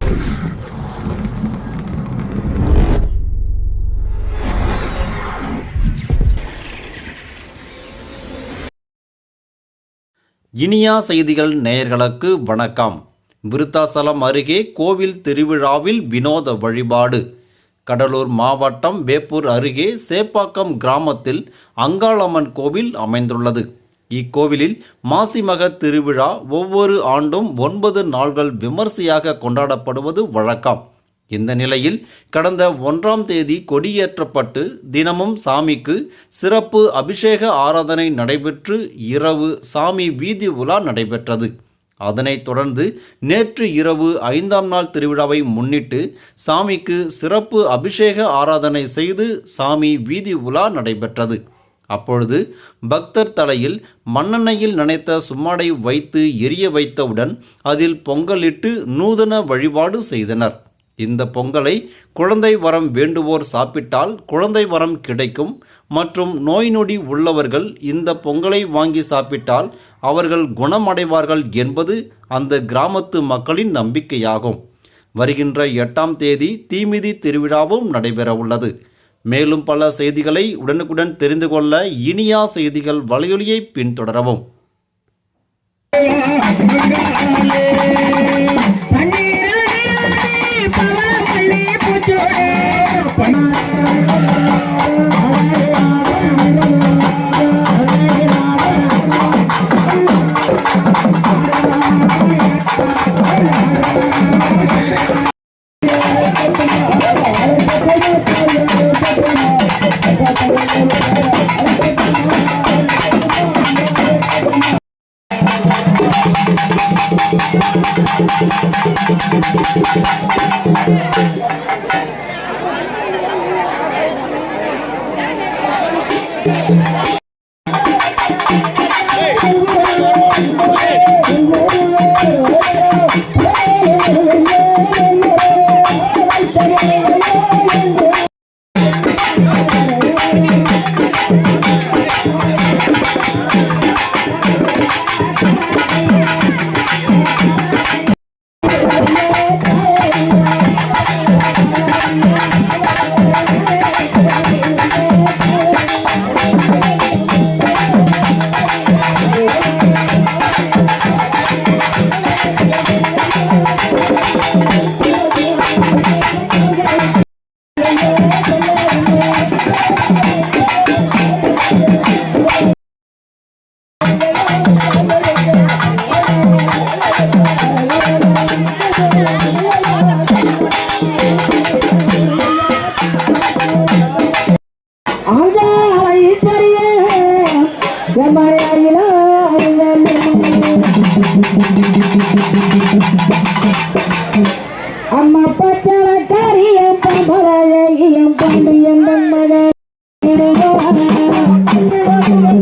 இனியா செய்திகள் நேயர்களுக்கு வணக்கம். விருத்தாசலம் அருகே கோவில் திருவிழாவில் வினோத வழிபாடு. கடலூர் மாவட்டம் வேப்பூர் அருகே சேப்பாக்கம் கிராமத்தில் அங்காளம்மன் கோவில் அமைந்துள்ளது. இக்கோவிலில் மாசிமக திருவிழா ஒவ்வொரு ஆண்டும் 9 நாள்கள் விமர்சையாக கொண்டாடப்படுவது வழக்கம். இந்த நிலையில் கடந்த 1ஆம் தேதி கொடியேற்றப்பட்டு தினமும் சாமிக்கு சிறப்பு அபிஷேக ஆராதனை நடைபெற்று இரவு சாமி வீதி உலா நடைபெற்றது. அதனைத் தொடர்ந்து நேற்று இரவு 5ஆம் நாள் திருவிழாவை முன்னிட்டு சாமிக்கு சிறப்பு அபிஷேக ஆராதனை செய்து சாமி வீதி உலா நடைபெற்றது. அப்பொழுது பக்தர் தலையில் மண்ணெண்ணெயில் நனைத்த சும்மாடை வைத்து எரிய வைத்தவுடன் அதில் பொங்கலிட்டு நூதன வழிபாடு செய்தனர். இந்த பொங்கலை குழந்தை வரம் வேண்டுவோர் சாப்பிட்டால் குழந்தை வரம் கிடைக்கும் மற்றும் நோய் நொடி உள்ளவர்கள் இந்த பொங்கலை வாங்கி சாப்பிட்டால் அவர்கள் குணமடைவார்கள் என்பது அந்த கிராமத்து மக்களின் நம்பிக்கையாகும். வருகின்ற 8ஆம் தேதி தீமிதி திருவிழாவும் நடைபெற உள்ளது. மேலும் பல செய்திகளை உடனுக்குடன் தெரிந்து கொள்ள இனியா செய்திகள் வலையொலியை பின்தொடரவும். அம்மா பச்சளக்காரியம் பம்பரையம் பாண்டியன் மகன் முன்னாடி